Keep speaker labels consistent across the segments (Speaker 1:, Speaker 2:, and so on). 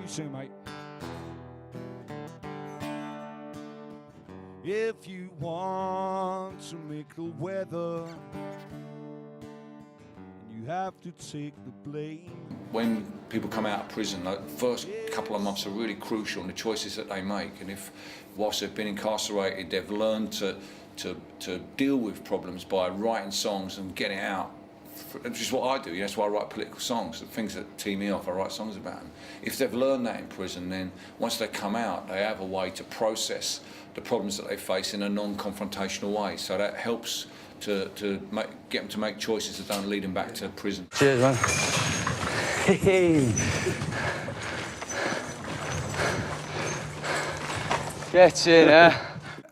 Speaker 1: You too, mate. If you want to make the weather, you have to take the blame.
Speaker 2: When people come out of prison, the first couple of months are really crucial in the choices that they make. And if, whilst they've been incarcerated, they've learned to deal with problems by writing songs and getting out, which is what I do. That's why I write political songs, the things that tee me off, I write songs about them. If they've learned that in prison, then once they come out, they have a way to process the problems that they face in a non-confrontational way. So that helps to get them to make choices that don't lead them back to prison.
Speaker 3: Cheers, man. Hey. Get in,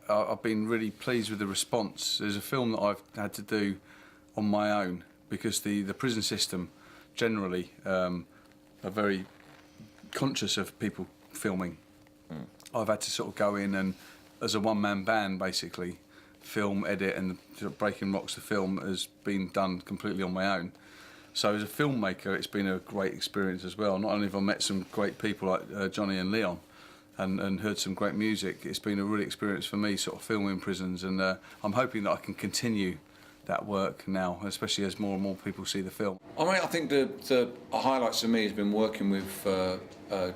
Speaker 3: I've been really pleased with the response. There's a film that I've had to do on my own because the prison system generally are very conscious of people filming. I've had to sort of go in and, as a one-man band, basically, film, edit, and Breaking Rocks, the film, has been done completely on my own. So as a filmmaker, it's been a great experience as well. Not only have I met some great people like Johnny and Leon and heard some great music, it's been a real experience for me, sort of filming prisons, and I'm hoping that I can continue that work now, especially as more and more people see the film.
Speaker 2: I think the highlights for me has been working with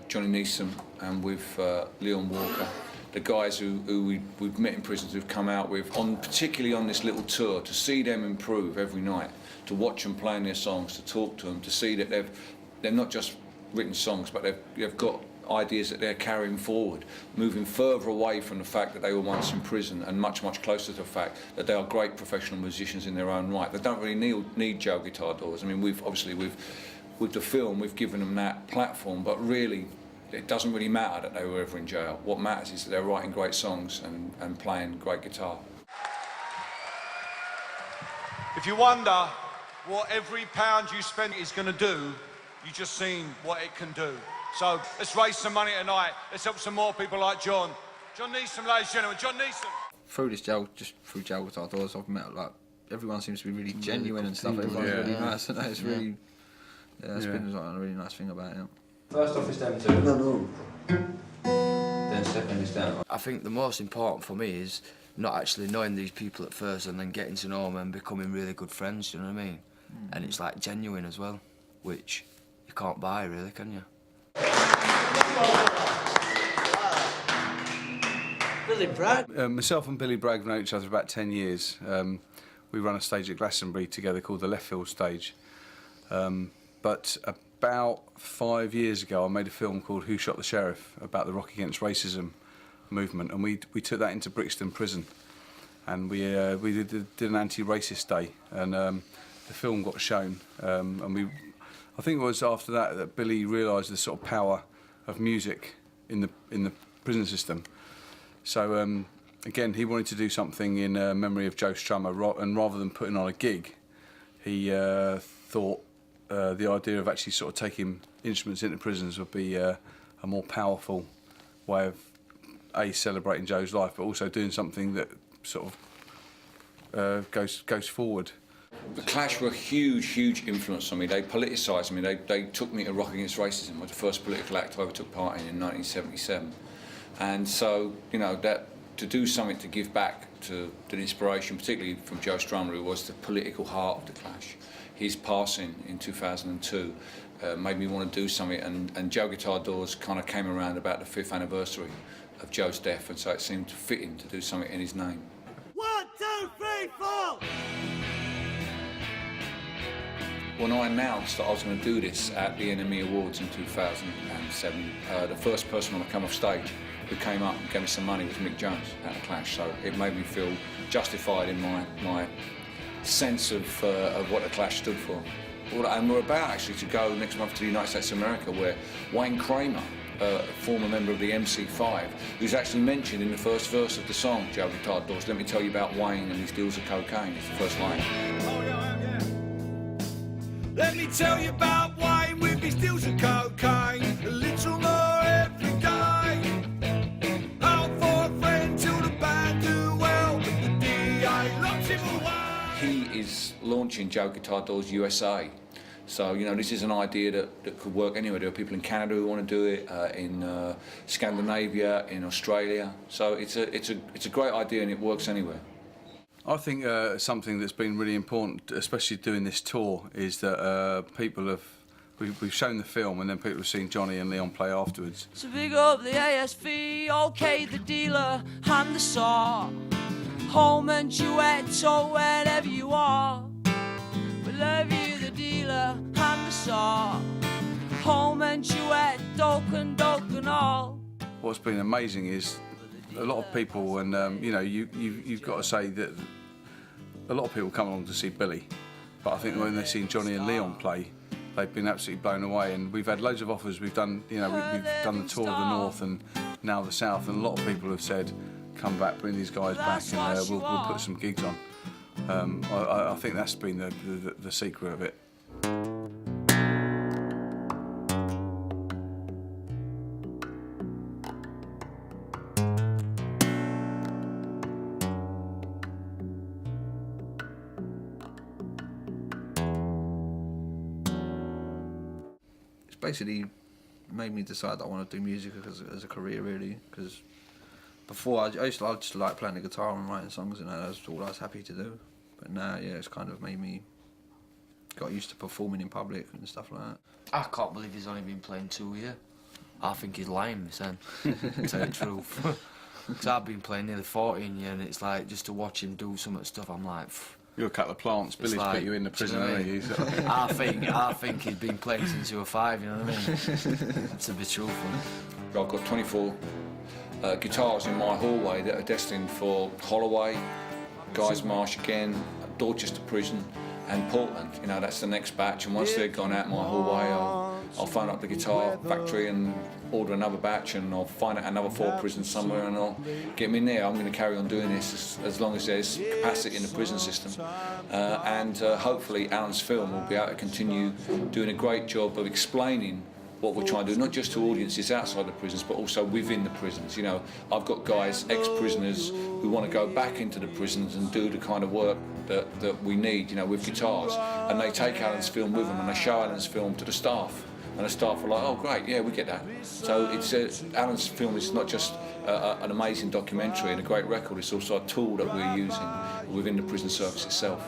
Speaker 2: Johnny Neeson and with Leon Walker, the guys who we've met in prisons who've come out with, particularly on this little tour, to see them improve every night, to watch them playing their songs, to talk to them, to see that they've not just written songs, but they've got ideas that they're carrying forward, moving further away from the fact that they were once in prison and much, much closer to the fact that they are great professional musicians in their own right. They don't really need Joe Guitar Doors. I mean, with the film, we've given them that platform, but really, it doesn't really matter that they were ever in jail. What matters is that they're writing great songs and playing great guitar.
Speaker 4: If you wonder what every pound you spend is going to do, you've just seen what it can do. So let's raise some money tonight. Let's help some more people like John. John Neeson, ladies and gentlemen, John Neeson.
Speaker 5: Through this jail, just through Joe Guitar Doors, I've met, like, everyone seems to be really genuine and stuff. Everyone's really nice, and it's really, that's been like, a really nice thing about it.
Speaker 6: First off, it's them two.
Speaker 7: No.
Speaker 6: Then second is down.
Speaker 8: I think the most important for me is not actually knowing these people at first and then getting to know them and becoming really good friends, you know what I mean? And it's like genuine as well, which you can't buy really, can you?
Speaker 7: Billy Bragg?
Speaker 3: Myself and Billy Bragg have known each other about 10 years. We run a stage at Glastonbury together called the Left Field Stage. But about 5 years ago, I made a film called Who Shot the Sheriff about the Rock Against Racism movement, and we took that into Brixton Prison, and we did an anti-racist day, and the film got shown, and I think it was after that Billy realised the sort of power of music in the prison system. So again, he wanted to do something in memory of Joe Strummer, and rather than putting on a gig, he thought the idea of actually sort of taking instruments into prisons would be a more powerful way of celebrating Joe's life, but also doing something that sort of goes forward.
Speaker 2: The Clash were a huge influence on me. They politicised me. They took me to Rock Against Racism, was the first political act I ever took part in 1977. And so, you know, that to do something to give back to the inspiration, particularly from Joe Strummer, who was the political heart of the Clash. His passing in 2002 made me want to do something, and Joe Guitar Doors kind of came around about the 5th anniversary of Joe's death, and so it seemed to fit him to do something in his name.
Speaker 7: 1, 2, 3, 4!
Speaker 2: When I announced that I was going to do this at the NME Awards in 2007, the first person on to come off stage who came up and gave me some money was Mick Jones at the Clash, so it made me feel justified in my sense of what the Clash stood for. And we're about actually to go next month to the United States of America, where Wayne Kramer, a former member of the MC5, who's actually mentioned in the first verse of the song, Joe Guitar Doors. Let me tell you about Wayne and his deals of cocaine, is the first line.
Speaker 7: Oh, yeah. Let me tell you about Wayne with his deals of cocaine. A little more every day. Out for a friend till the band do well, but the DA locks him away.
Speaker 2: He is launching Joe Guitar Doors USA So, you know, this is an idea that could work anywhere. There are people in Canada who want to do it, in Scandinavia, in Australia. So it's a great idea and it works anywhere.
Speaker 3: I think something that's been really important, especially doing this tour, is that people have. We've shown the film and then people have seen Johnny and Leon play afterwards.
Speaker 7: So big up the ASV, OK the dealer, and the saw. Home and duet, or wherever you are. We love you, the dealer, and the saw. Home and duet, doke and all.
Speaker 3: What's been amazing is a lot of people, and you know, you've got to say that a lot of people come along to see Billy, but I think when they've seen Johnny and Leon play, they've been absolutely blown away. And we've had loads of offers. We've done, you know, we've done the tour of the North and now the South, and a lot of people have said, "Come back, bring these guys back, and we'll put some gigs on." I think that's been the secret of it.
Speaker 5: Basically made me decide that I want to do music as a career, really, because before I just like playing the guitar and writing songs, and that's all I was happy to do. But now, yeah, it's kind of made me got used to performing in public and stuff like that.
Speaker 8: I can't believe he's only been playing 2 years. I think he's lying, my son, to tell you the truth. Because I've been playing nearly 14 years, and it's like, just to watch him do some of the stuff, I'm like...
Speaker 3: You're a couple of plants. Billy's
Speaker 8: like,
Speaker 3: put you in the prison, hasn't he?
Speaker 8: I think he's been playing since you were 5, you know what I mean? To be truthful.
Speaker 2: I've got 24 guitars in my hallway that are destined for Holloway, Guy's Marsh again, Dorchester Prison and Portland. You know, that's the next batch, and once they're gone out my hallway, I'll phone up the guitar factory and order another batch, and I'll find out another 4 prisons somewhere and I'll get them in there. I'm going to carry on doing this as long as there's capacity in the prison system, and hopefully Alan's film will be able to continue doing a great job of explaining what we're trying to do, not just to audiences outside the prisons, but also within the prisons. You know, I've got guys, ex-prisoners, who want to go back into the prisons and do the kind of work that we need, you know, with guitars, and they take Alan's film with them and they show Alan's film to the staff. And the staff are like, "Oh, great, yeah, we get that." So it's Alan's film is not just an amazing documentary and a great record, it's also a tool that we're using within the prison service itself.